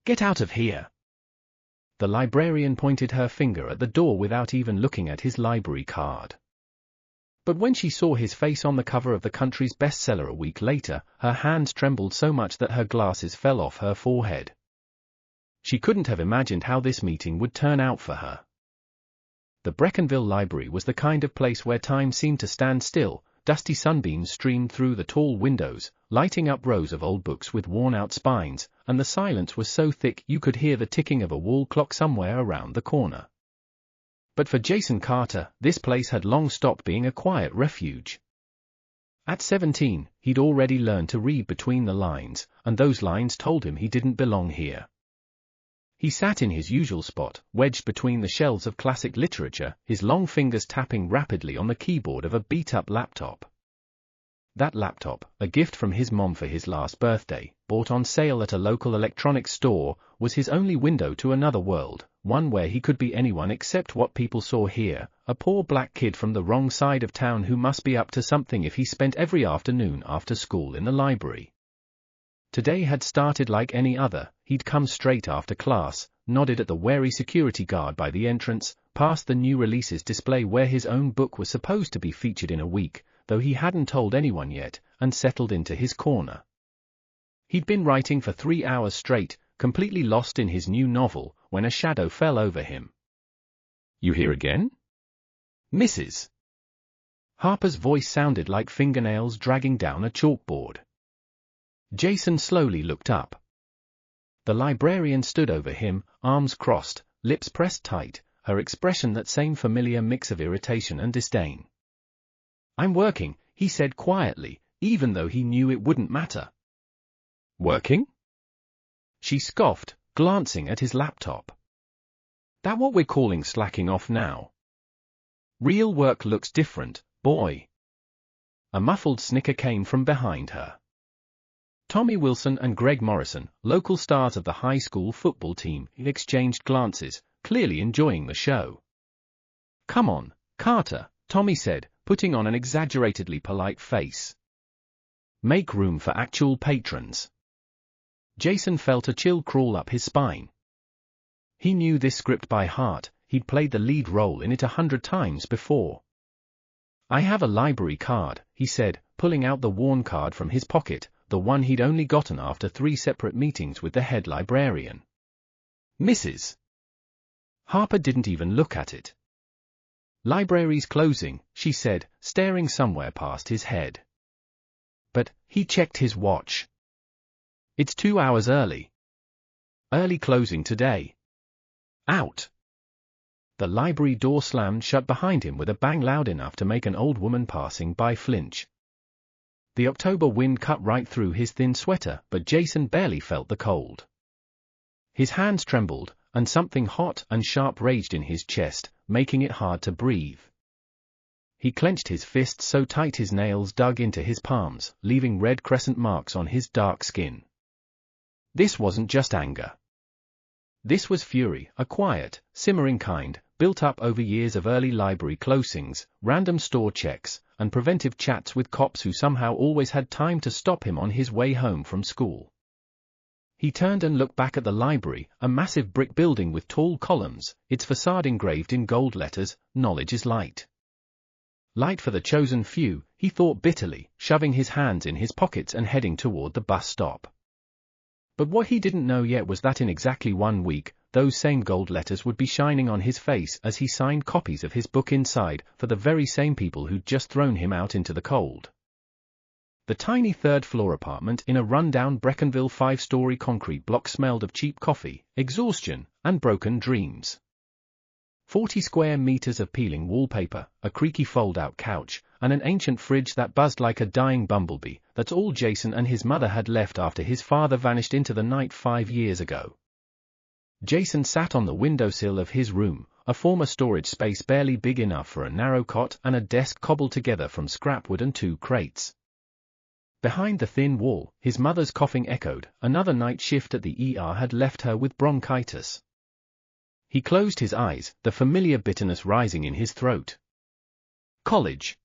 Get out of here! The librarian pointed her finger at the door without even looking at his library card. But when she saw his face on the cover of the country's bestseller a week later, her hands trembled so much that her glasses fell off her forehead. She couldn't have imagined how this meeting would turn out for her. The Breckenville Library was the kind of place where time seemed to stand still. Dusty sunbeams streamed through the tall windows, lighting up rows of old books with worn-out spines, and the silence was so thick you could hear the ticking of a wall clock somewhere around the corner. But for Jason Carter, this place had long stopped being a quiet refuge. At 17, he'd already learned to read between the lines, and those lines told him he didn't belong here. He sat in his usual spot, wedged between the shelves of classic literature, his long fingers tapping rapidly on the keyboard of a beat-up laptop. That laptop, a gift from his mom for his last birthday, bought on sale at a local electronics store, was his only window to another world, one where he could be anyone except what people saw here, a poor black kid from the wrong side of town who must be up to something if he spent every afternoon after school in the library. Today had started like any other. He'd come straight after class, nodded at the wary security guard by the entrance, past the new releases display where his own book was supposed to be featured in a week, though he hadn't told anyone yet, and settled into his corner. He'd been writing for 3 hours straight, completely lost in his new novel, when a shadow fell over him. "You here again? Mrs." Harper's voice sounded like fingernails dragging down a chalkboard. Jason slowly looked up. The librarian stood over him, arms crossed, lips pressed tight, her expression that same familiar mix of irritation and disdain. "I'm working," he said quietly, even though he knew it wouldn't matter. "Working?" She scoffed, glancing at his laptop. "That what we're calling slacking off now? Real work looks different, boy." A muffled snicker came from behind her. Tommy Wilson and Greg Morrison, local stars of the high school football team, exchanged glances, clearly enjoying the show. "Come on, Carter," Tommy said, putting on an exaggeratedly polite face. "Make room for actual patrons." Jason felt a chill crawl up his spine. He knew this script by heart, he'd played the lead role in it 100 times before. "I have a library card," he said, pulling out the worn card from his pocket, the one he'd only gotten after 3 separate meetings with the head librarian. "Mrs." Harper didn't even look at it. "Library's closing," she said, staring somewhere past his head. But he checked his watch. "It's 2 hours early. Early closing today. Out." The library door slammed shut behind him with a bang loud enough to make an old woman passing by flinch. The October wind cut right through his thin sweater, but Jason barely felt the cold. His hands trembled, and something hot and sharp raged in his chest, making it hard to breathe. He clenched his fists so tight his nails dug into his palms, leaving red crescent marks on his dark skin. This wasn't just anger. This was fury, a quiet, simmering kind, built up over years of early library closings, random store checks, and preventive chats with cops who somehow always had time to stop him on his way home from school. He turned and looked back at the library, a massive brick building with tall columns, its facade engraved in gold letters, "Knowledge is light." Light for the chosen few, he thought bitterly, shoving his hands in his pockets and heading toward the bus stop. But what he didn't know yet was that in exactly 1 week, those same gold letters would be shining on his face as he signed copies of his book inside for the very same people who'd just thrown him out into the cold. The tiny third-floor apartment in a run-down Breckenville 5-story concrete block smelled of cheap coffee, exhaustion, and broken dreams. 40 square meters of peeling wallpaper, a creaky fold-out couch, and an ancient fridge that buzzed like a dying bumblebee. That's all Jason and his mother had left after his father vanished into the night 5 years ago. Jason sat on the windowsill of his room, a former storage space barely big enough for a narrow cot and a desk cobbled together from scrap wood and 2 crates. Behind the thin wall, his mother's coughing echoed. Another night shift at the ER had left her with bronchitis. He closed his eyes, the familiar bitterness rising in his throat. College.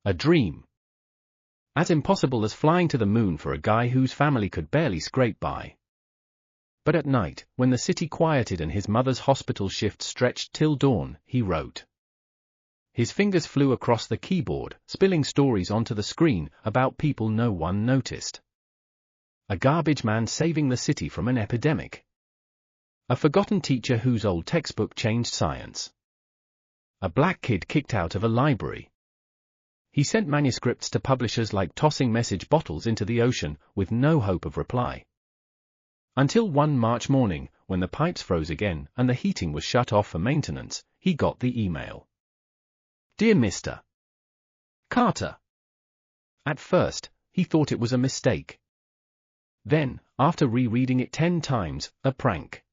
A dream. As impossible as flying to the moon for a guy whose family could barely scrape by. But at night, when the city quieted and his mother's hospital shift stretched till dawn, he wrote. His fingers flew across the keyboard, spilling stories onto the screen about people no one noticed. A garbage man saving the city from an epidemic. A forgotten teacher whose old textbook changed science. A black kid kicked out of a library. He sent manuscripts to publishers like tossing message bottles into the ocean, with no hope of reply. Until one March morning, when the pipes froze again and the heating was shut off for maintenance, he got the email. Dear Mr. Carter. At first, he thought it was a mistake. Then, after rereading it 10 times, a prank.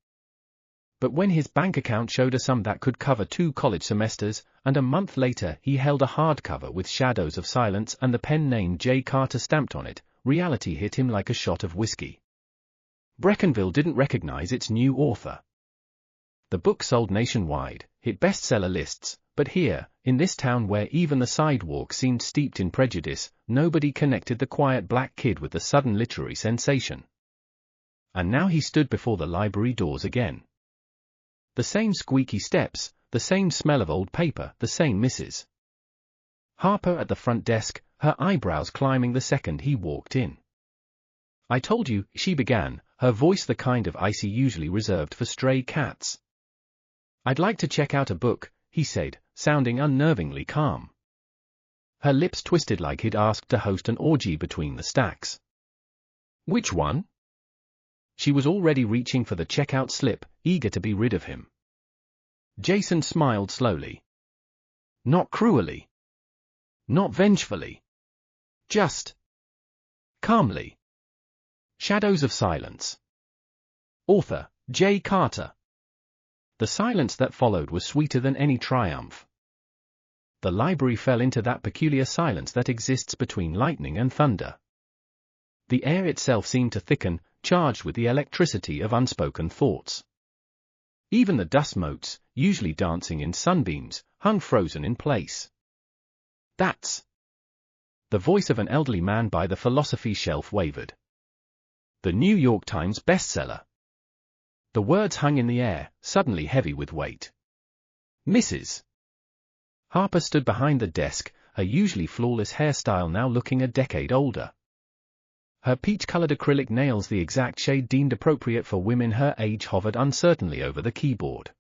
But when his bank account showed a sum that could cover 2 college semesters, and a month later he held a hardcover with Shadows of Silence and the pen name J. Carter stamped on it, reality hit him like a shot of whiskey. Breckenville didn't recognize its new author. The book sold nationwide, hit bestseller lists, but here, in this town where even the sidewalk seemed steeped in prejudice, nobody connected the quiet black kid with the sudden literary sensation. And now he stood before the library doors again. The same squeaky steps, the same smell of old paper, the same Mrs. Harper at the front desk, her eyebrows climbing the second he walked in. I told you, she began, her voice the kind of icy usually reserved for stray cats. I'd like to check out a book, he said, sounding unnervingly calm. Her lips twisted like he'd asked to host an orgy between the stacks. Which one? She was already reaching for the checkout slip, eager to be rid of him. Jason smiled slowly. Not cruelly. Not vengefully. Just calmly. Shadows of Silence. Author, J. Carter. The silence that followed was sweeter than any triumph. The library fell into that peculiar silence that exists between lightning and thunder. The air itself seemed to thicken, charged with the electricity of unspoken thoughts. Even the dust motes, usually dancing in sunbeams, hung frozen in place. That's... The voice of an elderly man by the philosophy shelf wavered. The New York Times bestseller. The words hung in the air, suddenly heavy with weight. Mrs. Harper stood behind the desk, her usually flawless hairstyle now looking a decade older. Her peach-colored acrylic nails, the exact shade deemed appropriate for women her age, hovered uncertainly over the keyboard.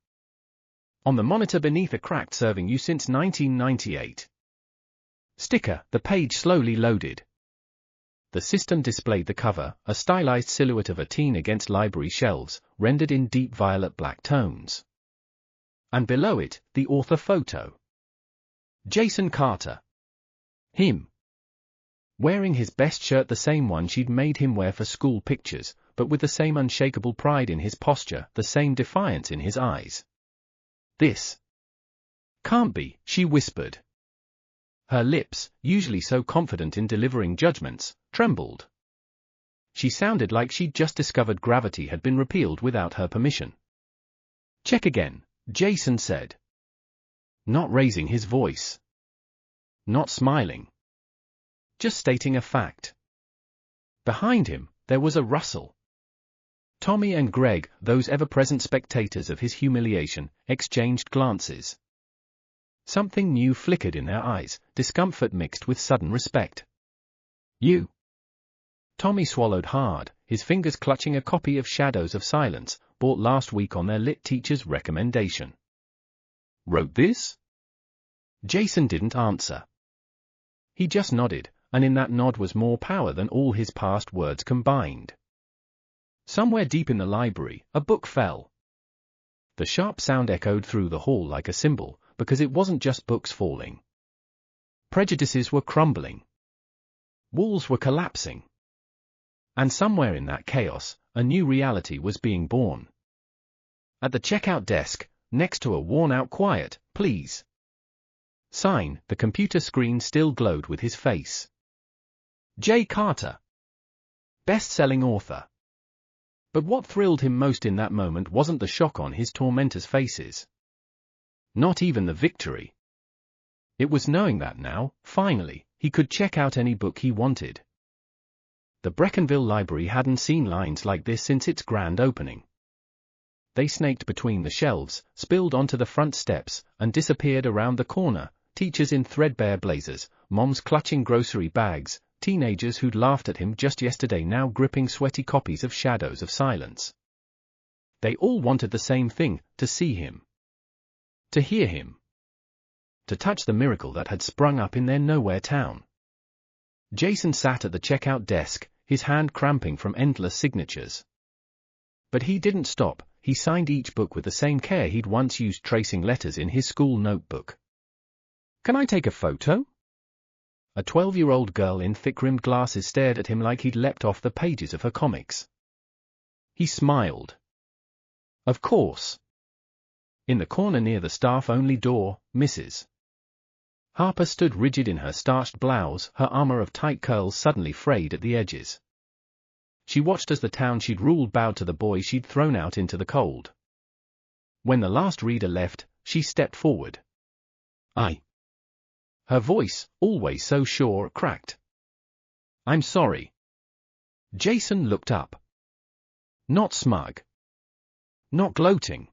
On the monitor beneath, a cracked "Serving You Since 1998" sticker, the page slowly loaded. The system displayed the cover, a stylized silhouette of a teen against library shelves, rendered in deep violet black tones. And below it, the author photo. Jason Carter. Him. Wearing his best shirt, the same one she'd made him wear for school pictures, but with the same unshakable pride in his posture, the same defiance in his eyes. This can't be, she whispered. Her lips, usually so confident in delivering judgments, trembled. She sounded like she'd just discovered gravity had been repealed without her permission. Check again, Jason said. Not raising his voice. Not smiling. Just stating a fact. Behind him, there was a rustle. Tommy and Greg, those ever-present spectators of his humiliation, exchanged glances. Something new flickered in their eyes, discomfort mixed with sudden respect. You. Tommy swallowed hard, his fingers clutching a copy of Shadows of Silence, bought last week on their lit teacher's recommendation. Wrote this? Jason didn't answer. He just nodded, and in that nod was more power than all his past words combined. Somewhere deep in the library, a book fell. The sharp sound echoed through the hall like a cymbal, because it wasn't just books falling. Prejudices were crumbling. Walls were collapsing. And somewhere in that chaos, a new reality was being born. At the checkout desk, next to a worn-out "Quiet, please" sign, the computer screen still glowed with his face. J. Carter. Best-selling author. But what thrilled him most in that moment wasn't the shock on his tormentors' faces. Not even the victory. It was knowing that now, finally, he could check out any book he wanted. The Breckenville Library hadn't seen lines like this since its grand opening. They snaked between the shelves, spilled onto the front steps, and disappeared around the corner, teachers in threadbare blazers, moms clutching grocery bags, teenagers who'd laughed at him just yesterday now gripping sweaty copies of Shadows of Silence. They all wanted the same thing, to see him. To hear him. To touch the miracle that had sprung up in their nowhere town. Jason sat at the checkout desk, his hand cramping from endless signatures. But he didn't stop, he signed each book with the same care he'd once used tracing letters in his school notebook. "Can I take a photo?" A 12-year-old girl in thick-rimmed glasses stared at him like he'd leapt off the pages of her comics. He smiled. "Of course." In the corner near the staff-only door, Mrs. Harper stood rigid in her starched blouse, her armor of tight curls suddenly frayed at the edges. She watched as the town she'd ruled bowed to the boy she'd thrown out into the cold. When the last reader left, she stepped forward. Her voice, always so sure, cracked. "I'm sorry." Jason looked up. Not smug. Not gloating.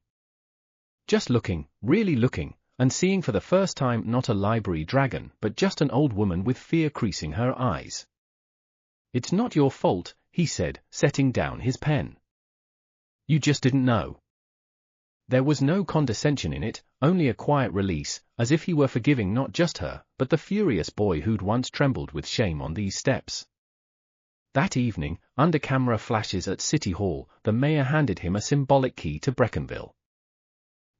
Just looking, really looking, and seeing for the first time not a library dragon but just an old woman with fear creasing her eyes. "It's not your fault," he said, setting down his pen. "You just didn't know." There was no condescension in it, only a quiet release, as if he were forgiving not just her, but the furious boy who'd once trembled with shame on these steps. That evening, under camera flashes at City Hall, the mayor handed him a symbolic key to Breckenville.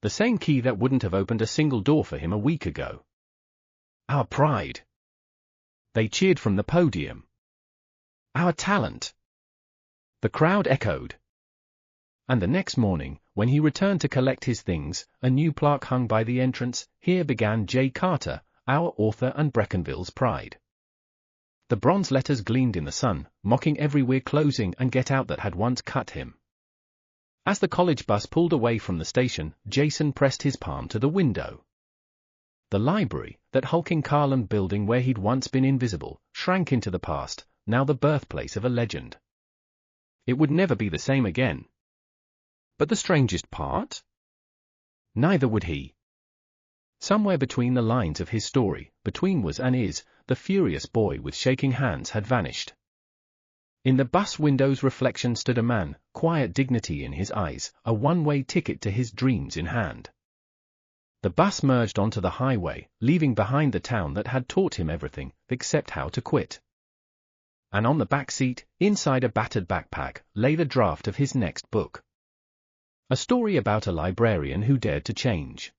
The same key that wouldn't have opened a single door for him a week ago. "Our pride." They cheered from the podium. "Our talent." The crowd echoed. And the next morning, when he returned to collect his things, a new plaque hung by the entrance. "Here began J. Carter, our author and Breckenville's pride." The bronze letters gleamed in the sun, mocking every "we're closing" and "get out" that had once cut him. As the college bus pulled away from the station, Jason pressed his palm to the window. The library, that hulking column building where he'd once been invisible, shrank into the past, now the birthplace of a legend. It would never be the same again. But the strangest part? Neither would he. Somewhere between the lines of his story, between was and is, the furious boy with shaking hands had vanished. In the bus window's reflection stood a man, quiet dignity in his eyes, a one-way ticket to his dreams in hand. The bus merged onto the highway, leaving behind the town that had taught him everything, except how to quit. And on the back seat, inside a battered backpack, lay the draft of his next book. A story about a librarian who dared to change.